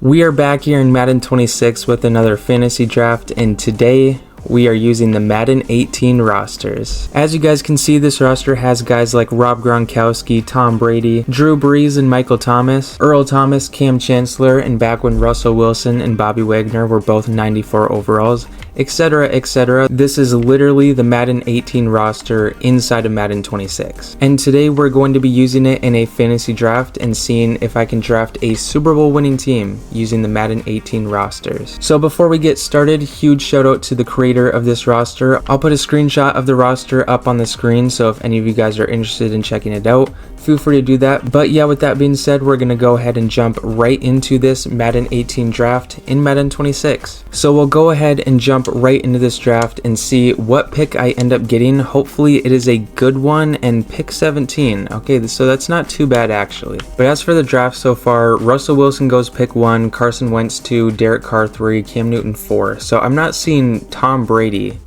We are back here in Madden 26 with another fantasy draft, and today we are using the Madden 18 rosters. As you guys can see, this roster has guys like Rob Gronkowski, Tom Brady, Drew Brees and Michael Thomas, Earl Thomas, Cam Chancellor, and back when Russell Wilson and Bobby Wagner were both 94 overalls, etc, etc. This is literally the Madden 18 roster inside of Madden 26. And today we're going to be using it in a fantasy draft and seeing if I can draft a Super Bowl winning team using the Madden 18 rosters. So before we get started, huge shout out to the creator of this roster. I'll put a screenshot of the roster up on the screen, so if any of you guys are interested in checking it out, feel free to do that. But yeah, with that being said, we're going to go ahead and jump right into this Madden 18 draft in Madden 26. So we'll go ahead and jump right into this draft and see what pick I end up getting. Hopefully it is a good one, and pick 17. Okay, so that's not too bad actually. But as for the draft so far, Russell Wilson goes pick 1, Carson Wentz 2, Derek Carr 3, Cam Newton 4. So I'm not seeing Tom Brady.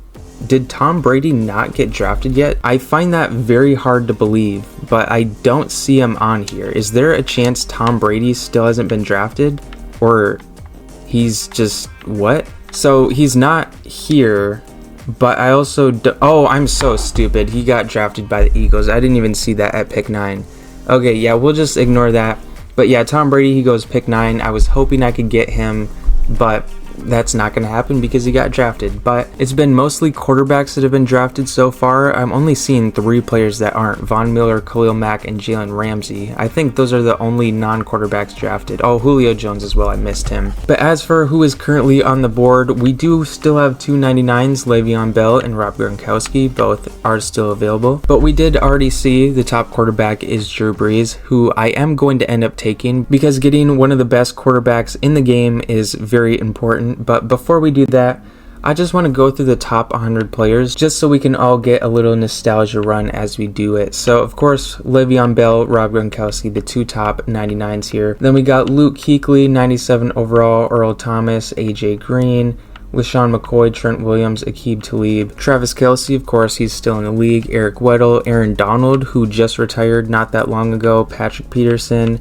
Did Tom Brady not get drafted yet? I find that very hard to believe, but I don't see him on here. Is there a chance Tom Brady still hasn't been drafted? Or he's just, what? So he's not here, but I also, oh, I'm so stupid. He got drafted by the Eagles. I didn't even see that at pick 9. Okay, yeah, we'll just ignore that. But yeah, Tom Brady, he goes pick 9. I was hoping I could get him, but that's not going to happen because he got drafted. But it's been mostly quarterbacks that have been drafted so far. I'm only seeing 3 players that aren't: Von Miller, Khalil Mack, and Jalen Ramsey. I think those are the only non-quarterbacks drafted. Oh, Julio Jones as well, I missed him. But as for who is currently on the board, we do still have 2 99s, Le'Veon Bell and Rob Gronkowski. Both are still available. But we did already see the top quarterback is Drew Brees, who I am going to end up taking because getting one of the best quarterbacks in the game is very important. But before we do that, I just want to go through the top 100 players just so we can all get a little nostalgia run as we do it. So of course, Le'Veon Bell, Rob Gronkowski, the 2 top 99s here. Then we got Luke Kuechly, 97 overall, Earl Thomas, AJ Green, LaShawn McCoy, Trent Williams, Aqib Talib, Travis Kelce, of course, he's still in the league, Eric Weddle, Aaron Donald, who just retired not that long ago, Patrick Peterson,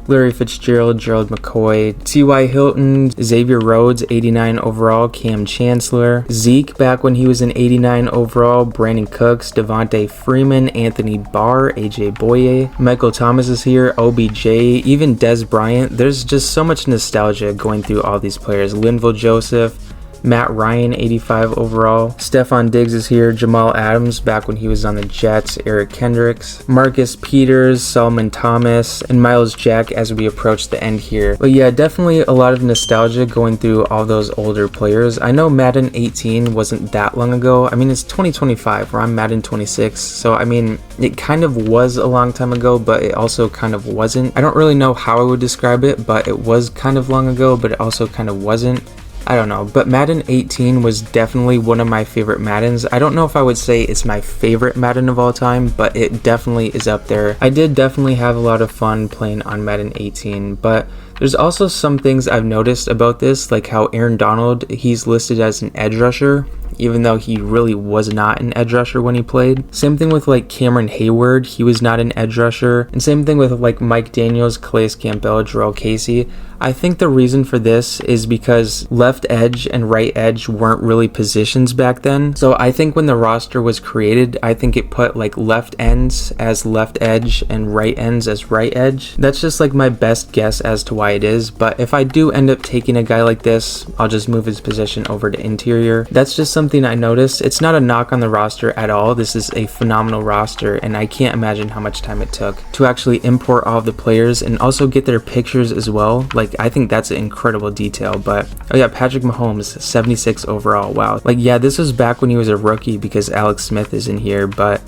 Larry Fitzgerald, Gerald McCoy, T.Y. Hilton, Xavier Rhodes, 89 overall, Cam Chancellor, Zeke back when he was an 89 overall, Brandon Cooks, Devontae Freeman, Anthony Barr, AJ Boye, Michael Thomas is here, OBJ, even Des Bryant. There's just so much nostalgia going through all these players. Linval Joseph, Matt Ryan, 85 overall. Stephon Diggs is here. Jamal Adams, back when he was on the Jets. Eric Kendricks. Marcus Peters, Solomon Thomas, and Miles Jack as we approach the end here. But yeah, definitely a lot of nostalgia going through all those older players. I know Madden 18 wasn't that long ago. I mean, it's 2025, where I'm Madden 26. So, I mean, it kind of was a long time ago, but it also kind of wasn't. I don't really know how I would describe it, but it was kind of long ago, but it also kind of wasn't. I don't know, but Madden 18 was definitely one of my favorite Maddens. I don't know if I would say it's my favorite Madden of all time, but it definitely is up there. I did definitely have a lot of fun playing on Madden 18, but there's also some things I've noticed about this, like how Aaron Donald, he's listed as an edge rusher, even though he really was not an edge rusher when he played. Same thing with like Cameron Hayward, he was not an edge rusher. And same thing with like Mike Daniels, Calais Campbell, Jarrell Casey. I think the reason for this is because left edge and right edge weren't really positions back then. So I think when the roster was created, I think it put like left ends as left edge and right ends as right edge. That's just like my best guess as to why it is. But if I do end up taking a guy like this, I'll just move his position over to interior. That's just something I noticed. It's not a knock on the roster at all. This is a phenomenal roster, and I can't imagine how much time it took to actually import all of the players and also get their pictures as well. Like, I think that's an incredible detail. But oh yeah, Patrick Mahomes, 76 overall. Wow. Like, yeah, this was back when he was a rookie because Alex Smith is in here. But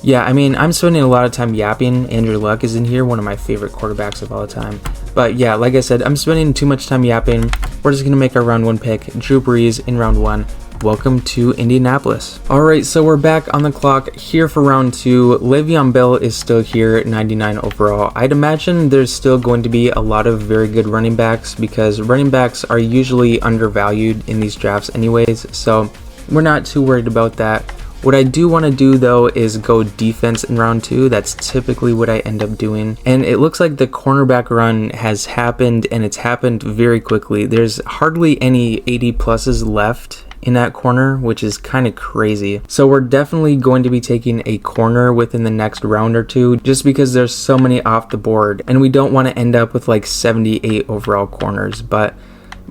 yeah, I mean, I'm spending a lot of time yapping. Andrew Luck is in here, one of my favorite quarterbacks of all time. But yeah, like I said, I'm spending too much time yapping. We're just gonna make our round 1 pick, Drew Brees in round 1. Welcome to Indianapolis. Alright, so we're back on the clock here for round 2. Le'Veon Bell is still here at 99 overall. I'd imagine there's still going to be a lot of very good running backs because running backs are usually undervalued in these drafts anyways, so we're not too worried about that. What I do want to do though is go defense in round 2. That's typically what I end up doing. And it looks like the cornerback run has happened, and it's happened very quickly. There's hardly any 80 pluses left in that corner, which is kind of crazy. So we're definitely going to be taking a corner within the next round or two, just because there's so many off the board, and we don't want to end up with like 78 overall corners. But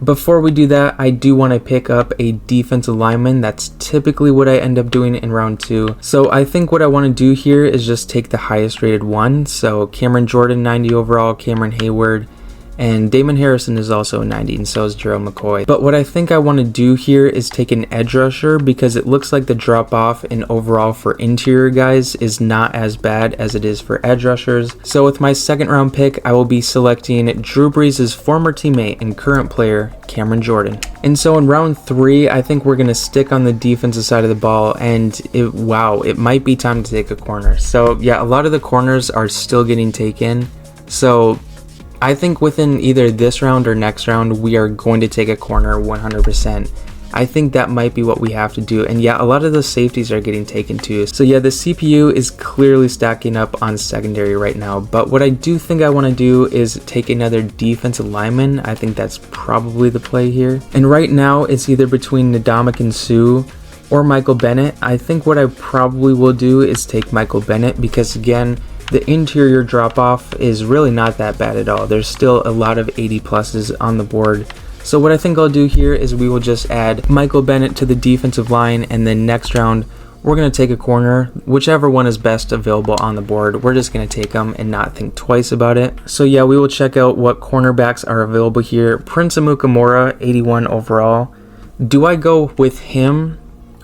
before we do that, I do want to pick up a defensive lineman. That's typically what I end up doing in round 2. So I think what I want to do here is just take the highest rated one. So Cameron Jordan, 90 overall, Cameron Hayward, and Damon Harrison is also 90, and so is Gerald McCoy. But what I think I want to do here is take an edge rusher, because it looks like the drop off in overall for interior guys is not as bad as it is for edge rushers. So with my second round pick, I will be selecting Drew Brees' former teammate and current player, Cameron Jordan. And so in round 3, I think we're going to stick on the defensive side of the ball, and it might be time to take a corner. So yeah, a lot of the corners are still getting taken. So I think within either this round or next round, we are going to take a corner 100%. I think that might be what we have to do. And yeah, a lot of the safeties are getting taken too. So yeah, the CPU is clearly stacking up on secondary right now. But what I do think I want to do is take another defensive lineman. I think that's probably the play here. And right now, it's either between Ndamukong Suh or Michael Bennett. I think what I probably will do is take Michael Bennett, because again, the interior drop off is really not that bad at all. There's still a lot of 80 pluses on the board. So what I think I'll do here is we will just add Michael Bennett to the defensive line, and then next round we're going to take a corner. Whichever one is best available on the board, we're just going to take them and not think twice about it. So yeah, we will check out what cornerbacks are available here. Prince Amukamara, 81 overall. Do I go with him,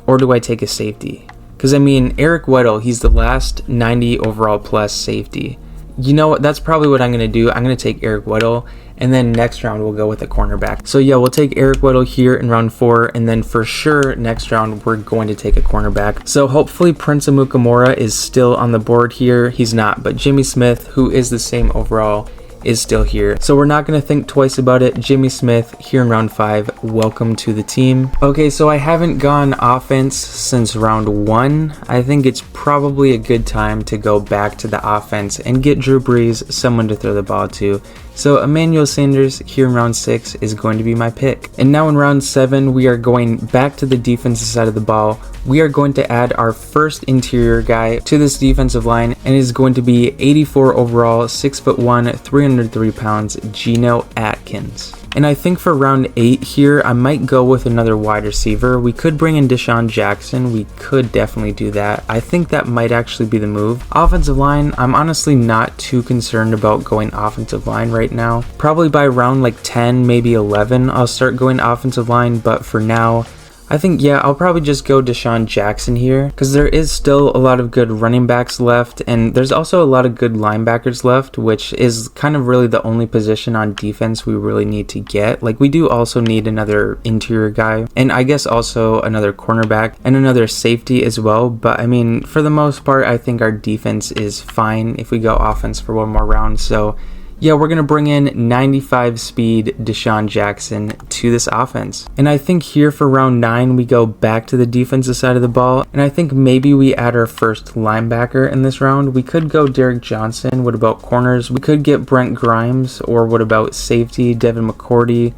or do I take a safety? Because I mean, Eric Weddle, he's the last 90 overall plus safety. You know what, that's probably what I'm going to do. I'm going to take Eric Weddle, and then next round we'll go with a cornerback. So yeah, we'll take Eric Weddle here in round 4, and then for sure next round we're going to take a cornerback. So hopefully Prince Amukamara is still on the board here. He's not, but Jimmy Smith, who is the same overall, is still here. So we're not going to think twice about it. Jimmy Smith here in round 5. Welcome to the team. Okay, so I haven't gone offense since round 1. I think it's probably a good time to go back to the offense and get Drew Brees someone to throw the ball to. So Emmanuel Sanders here in round 6 is going to be my pick. And now in round 7, we are going back to the defensive side of the ball. We are going to add our first interior guy to this defensive line, and it is going to be 84 overall, 6'1", 303 pounds, Geno Atkins. And I think for round 8 here, I might go with another wide receiver. We could bring in Deshaun Jackson. We could definitely do that. I think that might actually be the move. Offensive line, I'm honestly not too concerned about going offensive line right now. Probably by round like 10, maybe 11, I'll start going offensive line. But for now, I think, yeah, I'll probably just go Deshaun Jackson here, because there is still a lot of good running backs left, and there's also a lot of good linebackers left, which is kind of really the only position on defense we really need to get. Like, we do also need another interior guy, and I guess also another cornerback and another safety as well. But I mean, for the most part, I think our defense is fine if we go offense for one more round. So yeah, we're going to bring in 95 speed Deshaun Jackson to this offense. And I think here for round 9, we go back to the defensive side of the ball. And I think maybe we add our first linebacker in this round. We could go Derek Johnson. What about corners? We could get Brent Grimes. Or what about safety, Devin McCourty?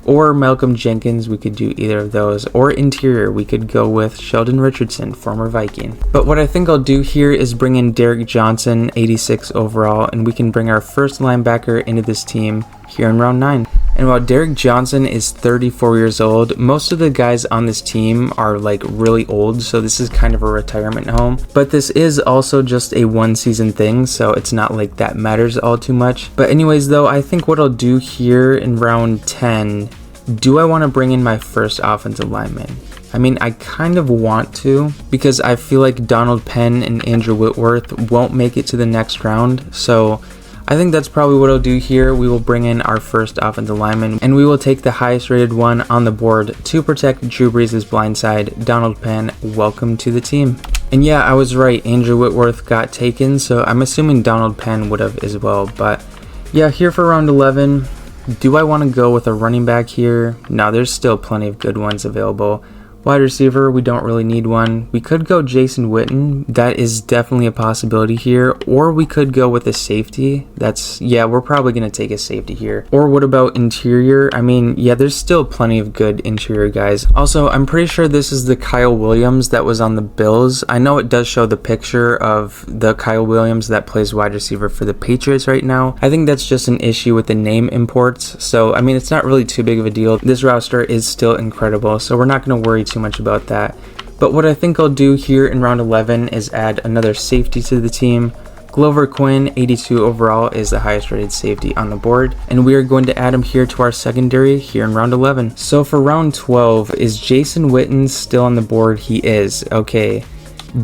Or Malcolm Jenkins, we could do either of those. Or interior, we could go with Sheldon Richardson, former Viking. But what I think I'll do here is bring in Derek Johnson, 86 overall, and we can bring our first linebacker into this team here in round 9. And while Derek Johnson is 34 years old, most of the guys on this team are like really old, so this is kind of a retirement home. But this is also just a one season thing, so it's not like that matters all too much. But anyways though, I think what I'll do here in round 10, do I want to bring in my first offensive lineman? I mean, I kind of want to, because I feel like Donald Penn and Andrew Whitworth won't make it to the next round, so I think that's probably what I'll do here. We will bring in our first offensive lineman, and we will take the highest rated one on the board to protect Drew Brees' blind side. Donald Penn, welcome to the team. And yeah, I was right, Andrew Whitworth got taken, so I'm assuming Donald Penn would have as well. But yeah, here for round 11, do I want to go with a running back here? No, there's still plenty of good ones available. Wide receiver, we don't really need one. We could go Jason Witten. That is definitely a possibility here. Or we could go with a safety. We're probably going to take a safety here. Or what about interior? I mean, yeah, there's still plenty of good interior guys. Also, I'm pretty sure this is the Kyle Williams that was on the Bills. I know it does show the picture of the Kyle Williams that plays wide receiver for the Patriots right now. I think that's just an issue with the name imports. So, I mean, it's not really too big of a deal. This roster is still incredible, so we're not going to worry too much about that. But what I think I'll do here in round 11 is add another safety to the team. Glover Quinn, 82 overall, is the highest rated safety on the board, and we are going to add him here to our secondary here in round 11. So for round 12, is Jason Witten still on the board? He is. Okay.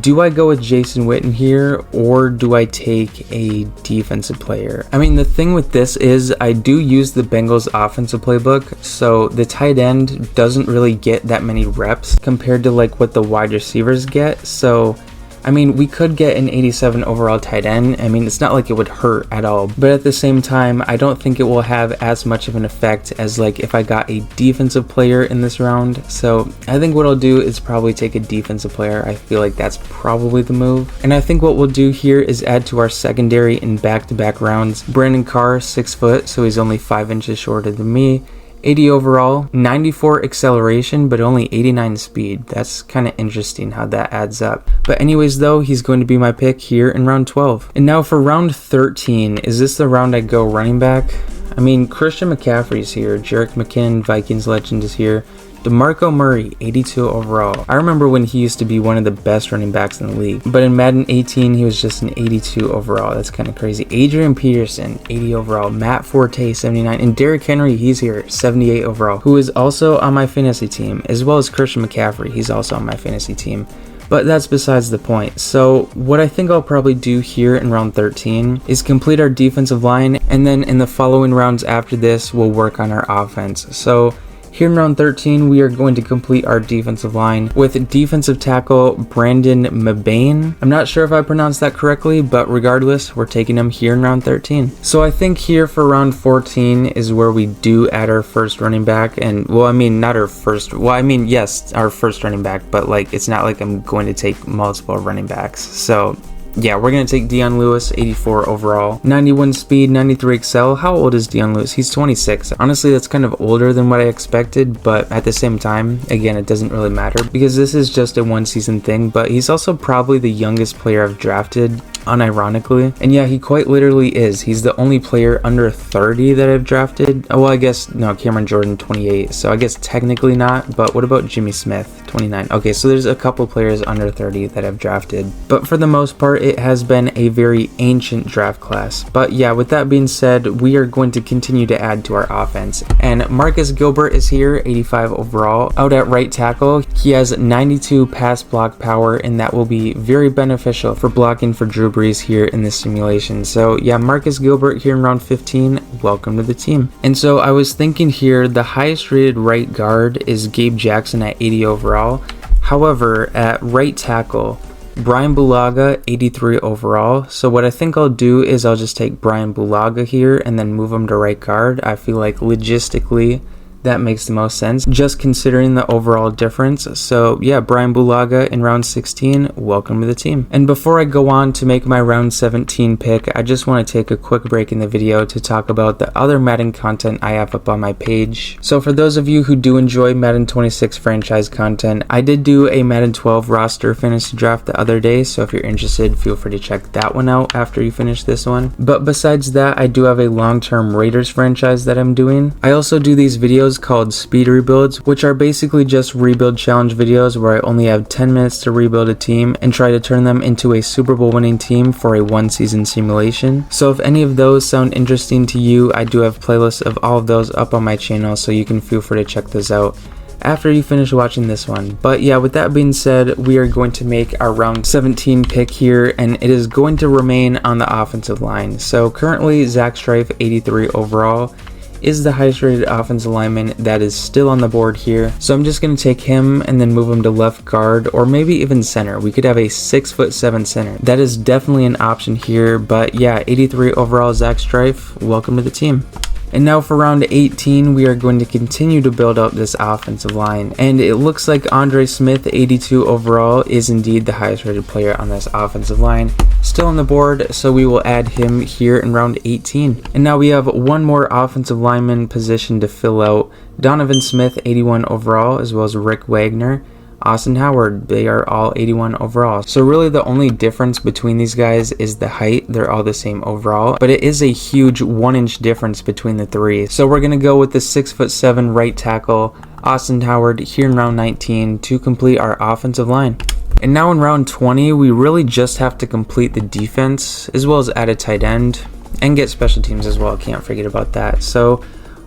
Do I go with Jason Witten here, or do I take a defensive player? I mean, the thing with this is I do use the Bengals offensive playbook, so the tight end doesn't really get that many reps compared to like what the wide receivers get. So I mean, we could get an 87 overall tight end. I mean, it's not like it would hurt at all, but at the same time, I don't think it will have as much of an effect as like if I got a defensive player in this round. So I think what I'll do is probably take a defensive player. I feel like that's probably the move. And I think what we'll do here is add to our secondary in back-to-back rounds. Brandon Carr, 6 foot, so he's only 5 inches shorter than me. 80 overall, 94 acceleration, but only 89 speed. That's kind of interesting how that adds up. But anyways though, he's going to be my pick here in round 12. And now for round 13, is this the round I go running back? I mean, Christian McCaffrey's here, Jerick McKinnon, Vikings legend, is here. DeMarco Murray, 82 overall. I remember when he used to be one of the best running backs in the league, but in Madden 18, he was just an 82 overall. That's kind of crazy. Adrian Peterson, 80 overall. Matt Forte, 79. And Derrick Henry, he's here, 78 overall, who is also on my fantasy team, as well as Christian McCaffrey. He's also on my fantasy team. But that's besides the point. So what I think I'll probably do here in round 13 is complete our defensive line, and then in the following rounds after this, we'll work on our offense. So here in round 13, we are going to complete our defensive line with defensive tackle Brandon Mebane. I'm not sure if I pronounced that correctly, but regardless, we're taking him here in round 13. So I think here for round 14 is where we do add our first running back. And well, I mean, not our first, well, I mean, yes, our first running back, but like, it's not like I'm going to take multiple running backs. So yeah, we're going to take Dion Lewis, 84 overall, 91 speed, 93 excel. How old is Dion Lewis? He's 26. Honestly, that's kind of older than what I expected, but at the same time, again, it doesn't really matter because this is just a one season thing, but he's also probably the youngest player I've drafted, unironically. And yeah, he quite literally is. He's the only player under 30 that I've drafted. Oh, well, I guess, no, Cameron Jordan, 28. So I guess technically not, but what about Jimmy Smith, 29? Okay, so there's a couple players under 30 that I've drafted. But for the most part, it has been a very ancient draft class. But yeah, with that being said, we are going to continue to add to our offense. And Marcus Gilbert is here, 85 overall. Out at right tackle, he has 92 pass block power, and that will be very beneficial for blocking for Drew Brees here in this simulation. So yeah, Marcus Gilbert here in round 15, welcome to the team. And so I was thinking here, the highest rated right guard is Gabe Jackson at 80 overall. However, at right tackle, Brian Bulaga, 83 overall. So what I think I'll do is I'll just take Brian Bulaga here and then move him to right guard. I feel like logistically that makes the most sense, just considering the overall difference. So yeah, Brian Bulaga in round 16, welcome to the team. And before I go on to make my round 17 pick, I just want to take a quick break in the video to talk about the other Madden content I have up on my page. So for those of you who do enjoy Madden 26 franchise content, I did do a Madden 12 roster fantasy draft the other day, so if you're interested, feel free to check that one out after you finish this one. But besides that, I do have a long-term Raiders franchise that I'm doing. I also do these videos called speed rebuilds, which are basically just rebuild challenge videos where I only have 10 minutes to rebuild a team and try to turn them into a Super Bowl winning team for a one season simulation. So if any of those sound interesting to you, I do have playlists of all of those up on my channel, so you can feel free to check those out after you finish watching this one. But yeah, with that being said, we are going to make our round 17 pick here, and it is going to remain on the offensive line. So currently Zach Strife, 83 overall, is the highest rated offensive lineman that is still on the board here. So I'm just going to take him and then move him to left guard, or maybe even center. We could have a 6'7" center. That is definitely an option here. But yeah, 83 overall Zach Strife, welcome to the team. And now for round 18, we are going to continue to build up this offensive line. And it looks like Andre Smith, 82 overall, is indeed the highest rated player on this offensive line. Still on the board, so we will add him here in round 18. And now we have one more offensive lineman position to fill out. Donovan Smith, 81 overall, as well as Rick Wagner. Austin Howard, they are all 81 overall. So really the only difference between these guys is the height. They're all the same overall, but it is a huge 1-inch difference between the three. So we're gonna go with the 6'7" right tackle, Austin Howard, here in round 19 to complete our offensive line. And now in round 20, we really just have to complete the defense as well as add a tight end and get special teams as well. Can't forget about that. So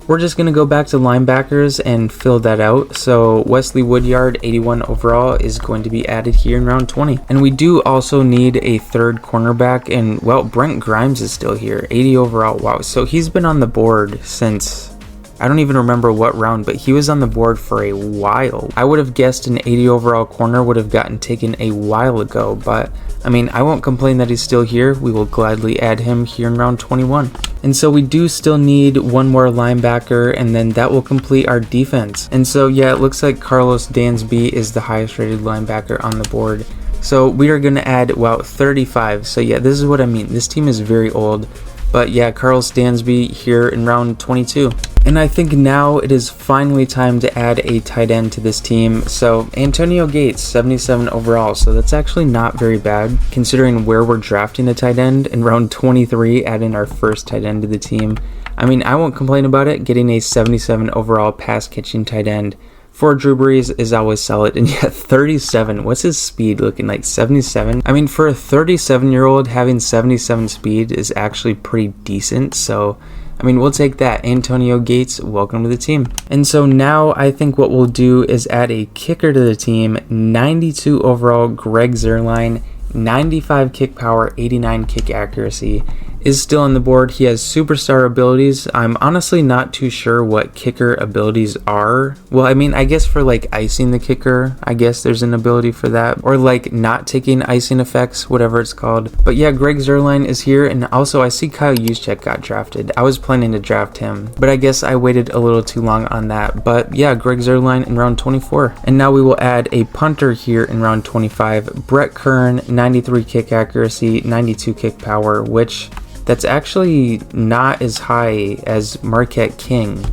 we're just going to go back to linebackers and fill that out. So Wesley Woodyard, 81 overall, is going to be added here in round 20. And we do also need a third cornerback. And, well, Brent Grimes is still here, 80 overall. Wow, so he's been on the board since, I don't even remember what round, but he was on the board for a while. I would have guessed an 80 overall corner would have gotten taken a while ago, but I mean, I won't complain that he's still here. We will gladly add him here in round 21. And so we do still need one more linebacker, and then that will complete our defense. And so yeah, it looks like Carlos Dansby is the highest rated linebacker on the board. So we are going to add, well, 35. So yeah, this is what I mean. This team is very old. But yeah, Carlos Dansby here in round 22. And I think now it is finally time to add a tight end to this team. So Antonio Gates, 77 overall. So that's actually not very bad considering where we're drafting the tight end in round 23, adding our first tight end to the team. I mean, I won't complain about it. Getting a 77 overall pass catching tight end for Drew Brees is always solid. And yet 37, what's his speed looking like? 77? I mean, for a 37-year-old, having 77 speed is actually pretty decent. So I mean, we'll take that. Antonio Gates, welcome to the team. And so now I think what we'll do is add a kicker to the team. 92 overall, Greg Zuerlein, 95 kick power, 89 kick accuracy, is still on the board. He has superstar abilities. I'm honestly not too sure what kicker abilities are. Well, I mean, I guess for like icing the kicker, I guess there's an ability for that. Or like not taking icing effects, whatever it's called. But yeah, Greg Zuerlein is here. And also I see Kyle Juszczyk got drafted. I was planning to draft him, but I guess I waited a little too long on that. But yeah, Greg Zuerlein in round 24. And now we will add a punter here in round 25. Brett Kern, 93 kick accuracy, 92 kick power, which that's actually not as high as Marquette King.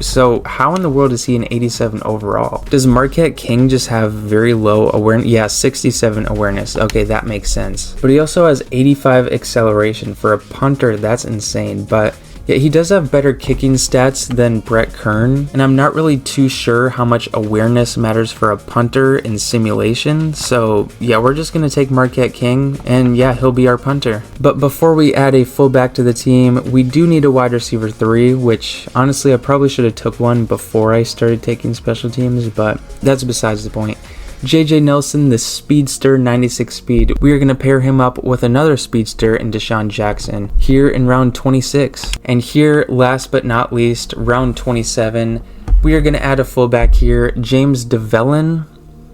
So how in the world is he an 87 overall? Does Marquette King just have very low awareness? Yeah, 67 awareness. Okay, that makes sense. But he also has 85 acceleration. For a punter, that's insane. But yeah, he does have better kicking stats than Brett Kern, and I'm not really too sure how much awareness matters for a punter in simulation. So yeah, we're just gonna take Marquette King, and yeah, he'll be our punter. But before we add a fullback to the team, we do need a wide receiver 3, which honestly I probably should have took one before I started taking special teams, but that's besides the point. JJ Nelson, the speedster, 96 speed. We are going to pair him up with another speedster in Deshaun Jackson here in round 26. And here, last but not least, round 27, we are going to add a fullback here, James DeVellin.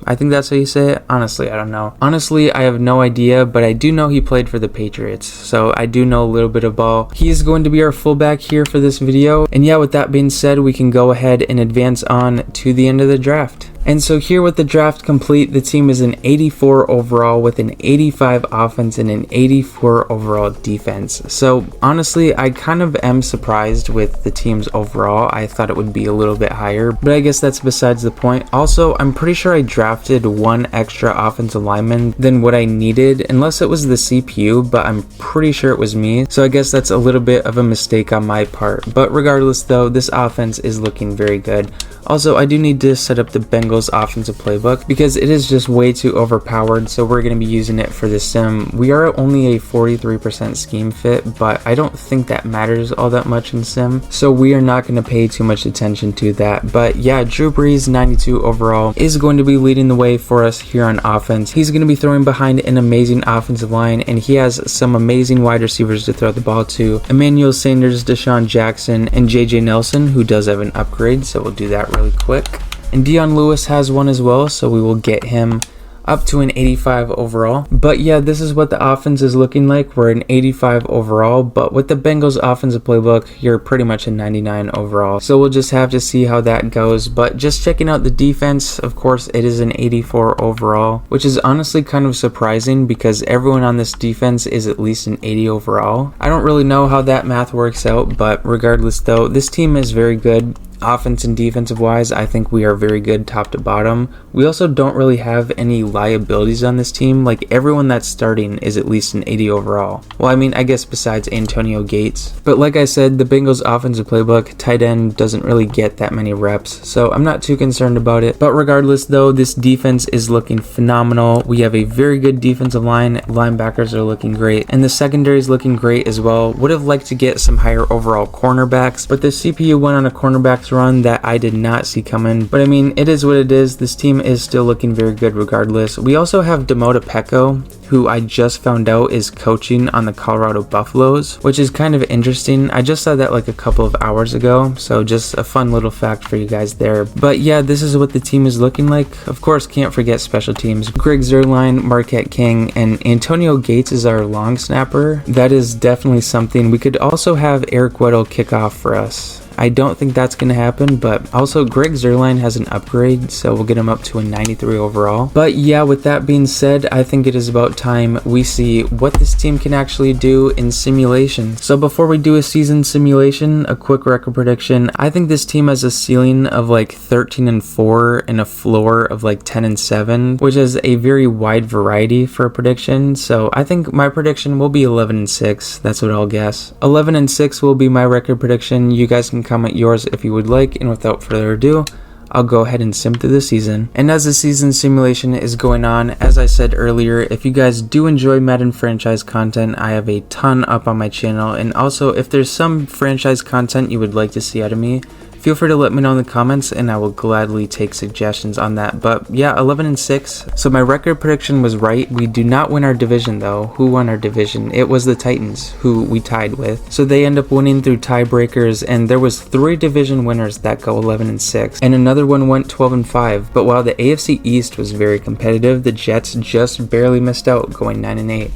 I think that's how you say it. Honestly, I don't know. Honestly, I have no idea, but I do know he played for the Patriots, so I do know a little bit of ball. He is going to be our fullback here for this video. And yeah, with that being said, we can go ahead and advance on to the end of the draft. And so here with the draft complete, the team is an 84 overall with an 85 offense and an 84 overall defense. So honestly, I kind of am surprised with the team's overall. I thought it would be a little bit higher, but I guess that's besides the point. Also, I'm pretty sure I drafted one extra offensive lineman than what I needed, unless it was the CPU, but I'm pretty sure it was me. So I guess that's a little bit of a mistake on my part. But regardless though, this offense is looking very good. Also, I do need to set up the Bengals offensive playbook because it is just way too overpowered, so we're going to be using it for the sim. We are only a 43% scheme fit, but I don't think that matters all that much in sim, so we are not going to pay too much attention to that. But yeah, Drew Brees, 92 overall, is going to be leading the way for us here on offense. He's going to be throwing behind an amazing offensive line, and he has some amazing wide receivers to throw the ball to. Emmanuel Sanders, Deshaun Jackson, and JJ Nelson, who does have an upgrade, so we'll do that really quick. And Dion Lewis has one as well, so we will get him. up to an 85 overall. But yeah, this is what the offense is looking like. We're an 85 overall, but with the Bengals offensive playbook, you're pretty much a 99 overall. So we'll just have to see how that goes. But just checking out the defense, of course, it is an 84 overall, which is honestly kind of surprising because everyone on this defense is at least an 80 overall. I don't really know how that math works out, but regardless though, this team is very good. Offense and defensive wise, I think we are very good top to bottom. We also don't really have any liabilities on this team. Like, everyone that's starting is at least an 80 overall. Well, I mean, I guess besides Antonio Gates. But like I said, the Bengals offensive playbook, tight end doesn't really get that many reps, so I'm not too concerned about it. But regardless though, this defense is looking phenomenal. We have a very good defensive line. Linebackers are looking great, and the secondary is looking great as well. Would have liked to get some higher overall cornerbacks, but the CPU went on a cornerbacks run that I did not see coming. But I mean, it is what it is. This team is still looking very good regardless. We also have Demota Pecco, who I just found out is coaching on the Colorado Buffaloes, which is kind of interesting. I just saw that like a couple of hours ago, so just a fun little fact for you guys there. But yeah, this is what the team is looking like. Of course, can't forget special teams. Greg Zuerlein, Marquette King, and Antonio Gates is our long snapper. That is definitely something. We could also have Eric Weddle kick off for us. I don't think that's going to happen, but also Greg Zuerlein has an upgrade, so we'll get him up to a 93 overall. But yeah, with that being said, I think it is about time we see what this team can actually do in simulation. So before we do a season simulation, a quick record prediction. I think this team has a ceiling of like 13-4 and a floor of like 10-7, which is a very wide variety for a prediction. So I think my prediction will be 11-6. That's what I'll guess. 11-6 will be my record prediction. You guys can comment yours if you would like, and without further ado, I'll go ahead and sim through the season. And as the season simulation is going on, as I said earlier, if you guys do enjoy Madden franchise content, I have a ton up on my channel, and also if there's some franchise content you would like to see out of me, feel free to let me know in the comments and I will gladly take suggestions on that. But yeah, 11-6. So my record prediction was right. We do not win our division though. Who won our division? It was the Titans, who we tied with. So they end up winning through tiebreakers, and there was 3 division winners that go 11-6, and another one went 12-5. But while the AFC East was very competitive, the Jets just barely missed out, going 9-8.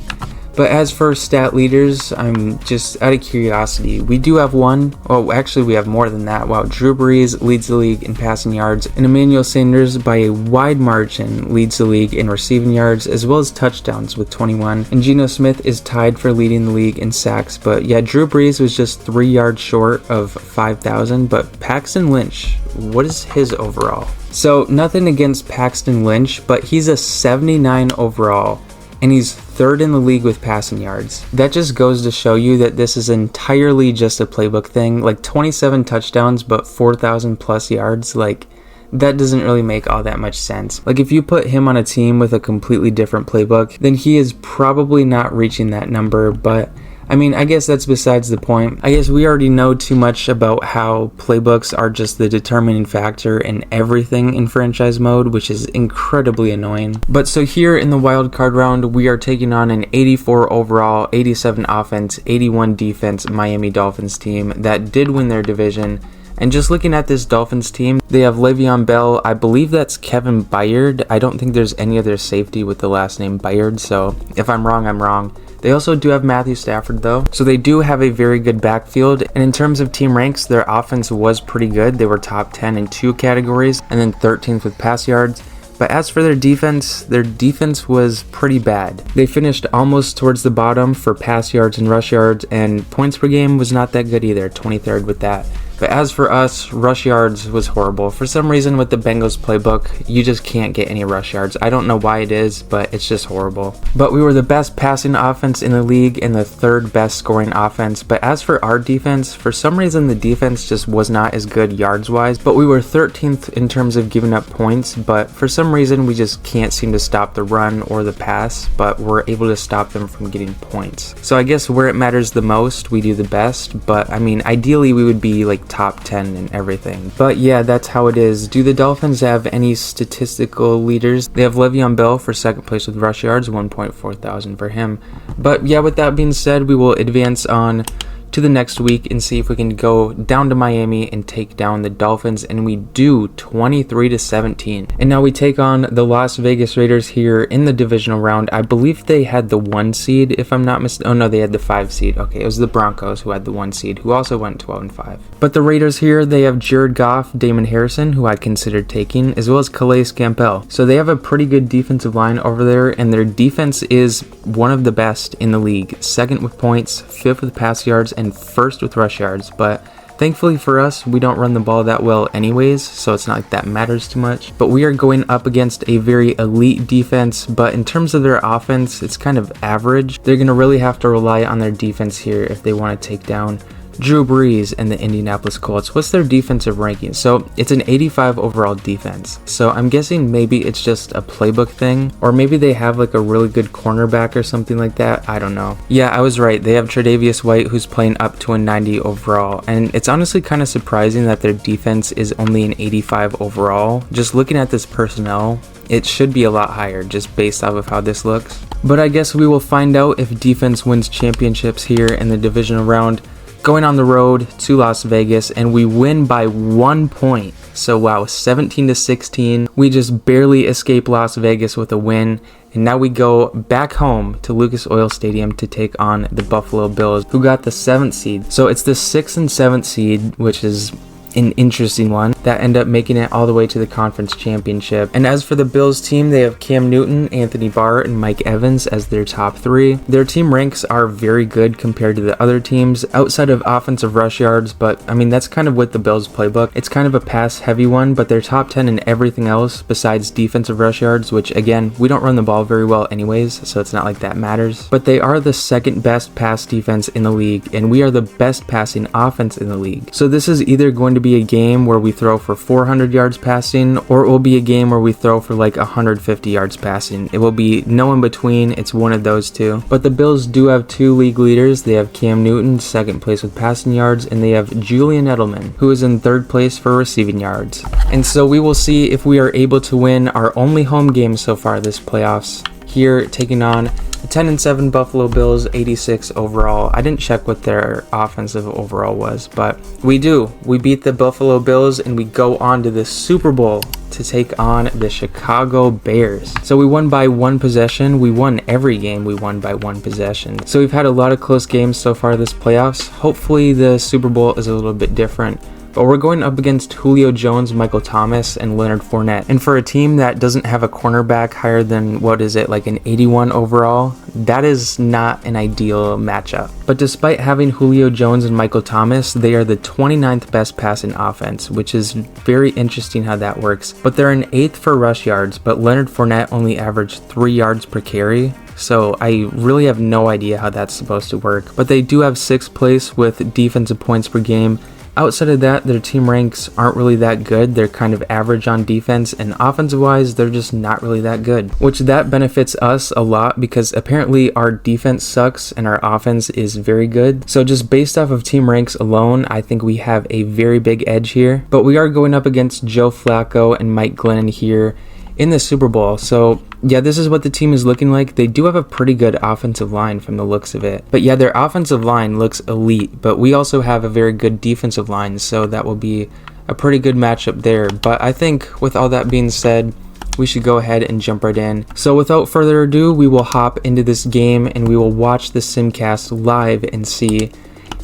But as for stat leaders, I'm just out of curiosity. We do have one. Oh, actually, we have more than that. Wow, Drew Brees leads the league in passing yards, and Emmanuel Sanders, by a wide margin, leads the league in receiving yards as well as touchdowns with 21. And Geno Smith is tied for leading the league in sacks. But yeah, Drew Brees was just 3 yards short of 5,000. But Paxton Lynch, what is his overall? So nothing against Paxton Lynch, but he's a 79 overall, and he's 3rd in the league with passing yards. That just goes to show you that this is entirely just a playbook thing. Like 27 touchdowns but 4,000 plus yards, like that doesn't really make all that much sense. Like if you put him on a team with a completely different playbook, then he is probably not reaching that number. But I mean, I guess that's besides the point. I guess we already know too much about how playbooks are just the determining factor in everything in franchise mode, which is incredibly annoying. But so here in the wild card round, we are taking on an 84 overall, 87 offense, 81 defense Miami Dolphins team that did win their division. And just looking at this Dolphins team, they have Le'Veon Bell. I believe that's Kevin Byard. I don't think there's any other safety with the last name Byard, so if I'm wrong, I'm wrong. They also do have Matthew Stafford though, so they do have a very good backfield. And in terms of team ranks, their offense was pretty good. They were top 10 in 2 categories and then 13th with pass yards. But as for their defense was pretty bad. They finished almost towards the bottom for pass yards and rush yards, and points per game was not that good either, 23rd with that. But as for us, rush yards was horrible. For some reason with the Bengals playbook, you just can't get any rush yards. I don't know why it is, but it's just horrible. But we were the best passing offense in the league and the 3rd best scoring offense. But as for our defense, for some reason the defense just was not as good yards wise. But we were 13th in terms of giving up points. But for some reason we just can't seem to stop the run or the pass. But we're able to stop them from getting points. So I guess where it matters the most, we do the best. But I mean, ideally we would be like top 10 and everything. But yeah, that's how it is. Do the Dolphins have any statistical leaders? They have Le'Veon Bell for 2nd place with rush yards, 1.4 thousand for him. But yeah, with that being said, we will advance on to the next week and see if we can go down to Miami and take down the Dolphins, and we do 23-17. And now we take on the Las Vegas Raiders here in the divisional round. I believe they had the 1 seed, if I'm not mistaken. Oh no, they had the 5 seed. Okay, it was the Broncos who had the 1 seed, who also went 12-5. But the Raiders here, they have Jared Goff, Damon Harrison, who I considered taking, as well as Calais Campbell. So they have a pretty good defensive line over there, and their defense is one of the best in the league. 2nd with points, 5th with pass yards, and 1st with rush yards. But thankfully for us, we don't run the ball that well anyways, so it's not like that matters too much. But we are going up against a very elite defense, but in terms of their offense, it's kind of average. They're going to really have to rely on their defense here if they want to take down Drew Brees and the Indianapolis Colts. What's their defensive ranking? So it's an 85 overall defense. So I'm guessing maybe it's just a playbook thing, or maybe they have like a really good cornerback or something like that. I don't know. Yeah, I was right. They have Tre'Davious White, who's playing up to a 90 overall, and it's honestly kind of surprising that their defense is only an 85 overall. Just looking at this personnel, it should be a lot higher just based off of how this looks. But I guess we will find out if defense wins championships here in the divisional round. Going on the road to Las Vegas, and we win by 1 point. So wow, 17-16. We just barely escape Las Vegas with a win. And now we go back home to Lucas Oil Stadium to take on the Buffalo Bills, who got the 7th seed. So it's the 6th and 7th seed, which is an interesting one, that end up making it all the way to the conference championship. And as for the Bills team, they have Cam Newton, Anthony Barr, and Mike Evans as their top 3. Their team ranks are very good compared to the other teams outside of offensive rush yards, but I mean, that's kind of with the Bills playbook. It's kind of a pass heavy one, but they're top 10 in everything else besides defensive rush yards, which again, we don't run the ball very well anyways, so it's not like that matters. But they are the 2nd best pass defense in the league, and we are the best passing offense in the league. So this is either going to be a game where we throw for 400 yards passing, or it will be a game where we throw for like 150 yards passing. It will be no in between. It's one of those two. But the Bills do have 2 league leaders. They have Cam Newton, 2nd place with passing yards, and they have Julian Edelman, who is in 3rd place for receiving yards. And so we will see if we are able to win our only home game so far this playoffs, here taking on the 10-7 Buffalo Bills, 86 overall. I didn't check what their offensive overall was, but we do. We beat the Buffalo Bills, and we go on to the Super Bowl to take on the Chicago Bears. So we won by 1 possession. We won every game. We won by 1 possession. So we've had a lot of close games so far this playoffs. Hopefully the Super Bowl is a little bit different. But we're going up against Julio Jones, Michael Thomas, and Leonard Fournette. And for a team that doesn't have a cornerback higher than, what is it, like an 81 overall, that is not an ideal matchup. But despite having Julio Jones and Michael Thomas, they are the 29th best passing offense, which is very interesting how that works. But they're an 8th for rush yards, but Leonard Fournette only averaged 3 yards per carry. So I really have no idea how that's supposed to work. But they do have 6th place with defensive points per game. Outside of that, their team ranks aren't really that good. They're kind of average on defense, and offensive-wise, they're just not really that good. Which that benefits us a lot because apparently our defense sucks and our offense is very good. So just based off of team ranks alone, I think we have a very big edge here. But we are going up against Joe Flacco and Mike Glennon here in the Super Bowl. So yeah, this is what the team is looking like. They do have a pretty good offensive line from the looks of it. But yeah, their offensive line looks elite, but we also have a very good defensive line, so that will be a pretty good matchup there. But I think with all that being said, we should go ahead and jump right in. So without further ado, we will hop into this game and we will watch the Simcast live and see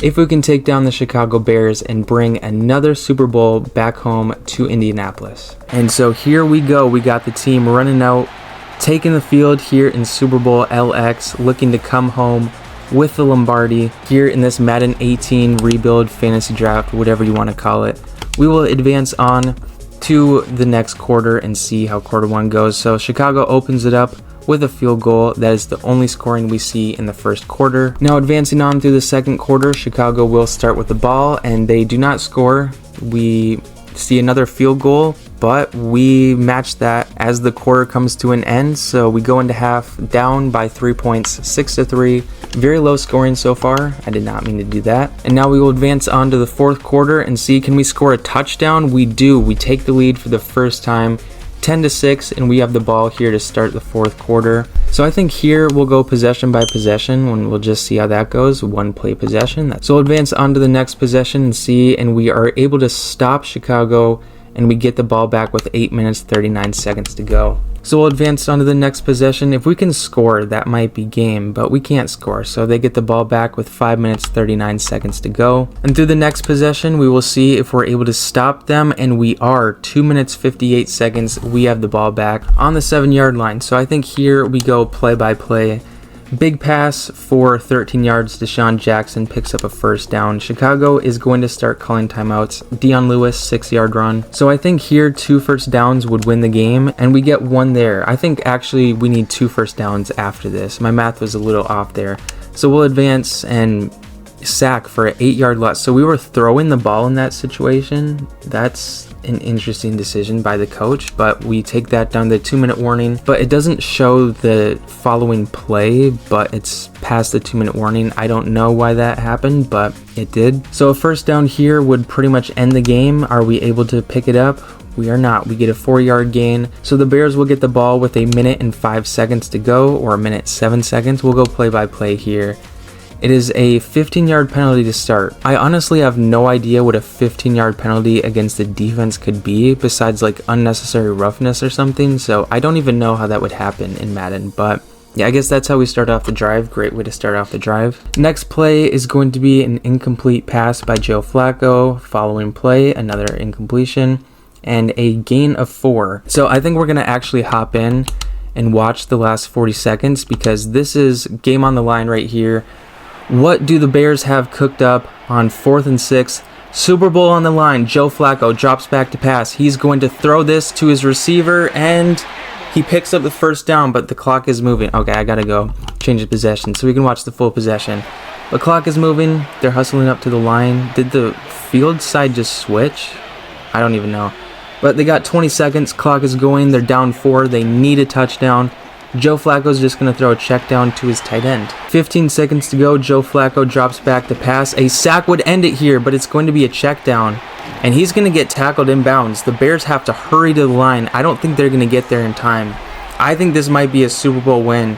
if we can take down the Chicago Bears and bring another Super Bowl back home to Indianapolis. And so here we go. We got the team running out, taking the field here in Super Bowl LX, looking to come home with the Lombardi here in this Madden 18 rebuild fantasy draft, whatever you want to call it. We will advance on to the next quarter and see how quarter 1 goes. So Chicago opens it up with a field goal. That is the only scoring we see in the first quarter. Now advancing on through the second quarter, Chicago will start with the ball and they do not score. We see another field goal, but we match that as the quarter comes to an end. So we go into half down by 3 points, 6-3. Very low scoring so far. I did not mean to do that. And now we will advance on to the fourth quarter and see, can we score a touchdown? We do. We take the lead for the first time, 10-6, and we have the ball here to start the fourth quarter. So I think here we'll go possession by possession, and we'll just see how that goes. One play possession. So we'll advance on to the next possession and see, and we are able to stop Chicago, and we get the ball back with 8 minutes 39 seconds to go. So we'll advance on to the next possession. If we can score, that might be game, but we can't score. So they get the ball back with 5 minutes 39 seconds to go. And through the next possession, we will see if we're able to stop them, and we are. 2 minutes 58 seconds, we have the ball back on the 7-yard line. So I think here we go play by play. Big pass for 13 yards. Deshaun Jackson picks up a first down. Chicago is going to start calling timeouts. Dion Lewis, 6-yard run. So I think here 2 first downs would win the game, and we get 1 there. I think actually we need 2 first downs after this. My math was a little off there. So we'll advance and sack for an 8-yard loss. So we were throwing the ball in that situation. That's an interesting decision by the coach, but we take that down to the 2-minute warning. But it doesn't show the following play, but it's past the 2-minute warning. I don't know why that happened, but it did. So a first down here would pretty much end the game. Are we able to pick it up? We are not. We get a 4-yard gain. So the Bears will get the ball with 1 minute and 5 seconds to go, or 1 minute 7 seconds. We'll go play by play here. It is a 15-yard penalty to start. I honestly have no idea what a 15-yard penalty against the defense could be, besides like unnecessary roughness or something, so I don't even know how that would happen in Madden, but yeah, I guess that's how we start off the drive. Great way to start off the drive. Next play is going to be an incomplete pass by Joe Flacco. Following play, another incompletion, and a gain of 4. So I think we're going to actually hop in and watch the last 40 seconds, because this is game on the line right here. What do the Bears have cooked up on 4th and 6? Super Bowl on the line. Joe Flacco drops back to pass. He's going to throw this to his receiver, and he picks up the first down, but the clock is moving. Okay, I gotta go change the possession so we can watch the full possession. The clock is moving. They're hustling up to the line. Did the field side just switch? I don't even know. But they got 20 seconds. Clock is going. They're down 4. They need a touchdown. Joe Flacco's just going to throw a check down to his tight end. 15 seconds to go. Joe Flacco drops back to pass. A sack would end it here, but it's going to be a check down, and he's going to get tackled inbounds. The Bears have to hurry to the line. I don't think they're going to get there in time. I think this might be a Super Bowl win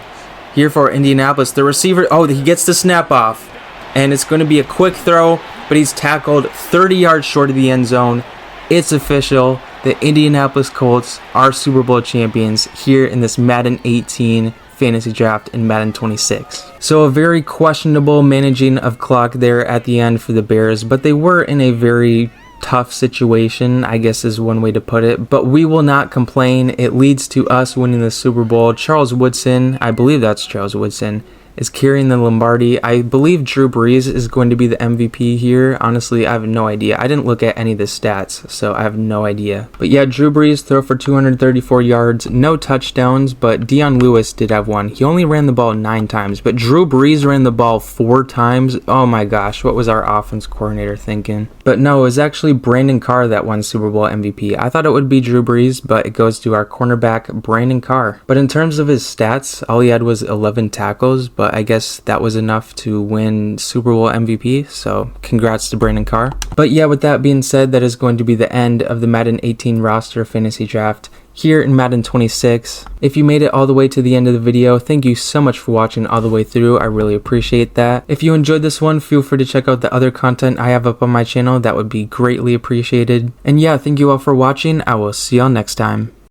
here for Indianapolis. The receiver, he gets the snap off, and it's going to be a quick throw, but he's tackled 30 yards short of the end zone. It's official. The Indianapolis Colts are Super Bowl champions here in this Madden 18 fantasy draft in Madden 26. So a very questionable managing of clock there at the end for the Bears, but they were in a very tough situation, I guess is one way to put it, but we will not complain. It leads to us winning the Super Bowl. Charles Woodson, I believe that's Charles Woodson, is carrying the Lombardi. I believe Drew Brees is going to be the MVP here. Honestly, I have no idea. I didn't look at any of the stats, so I have no idea. But yeah, Drew Brees throw for 234 yards, no touchdowns, but Dion Lewis did have one. He only ran the ball 9 times, but Drew Brees ran the ball 4 times. Oh my gosh, what was our offense coordinator thinking? But no, it was actually Brandon Carr that won Super Bowl MVP. I thought it would be Drew Brees, but it goes to our cornerback, Brandon Carr. But in terms of his stats, all he had was 11 tackles, but I guess that was enough to win Super Bowl MVP, so congrats to Brandon Carr. But yeah, with that being said, that is going to be the end of the Madden 18 roster fantasy draft here in Madden 26. If you made it all the way to the end of the video, thank you so much for watching all the way through. I really appreciate that. If you enjoyed this one, feel free to check out the other content I have up on my channel. That would be greatly appreciated. And yeah, thank you all for watching. I will see y'all next time.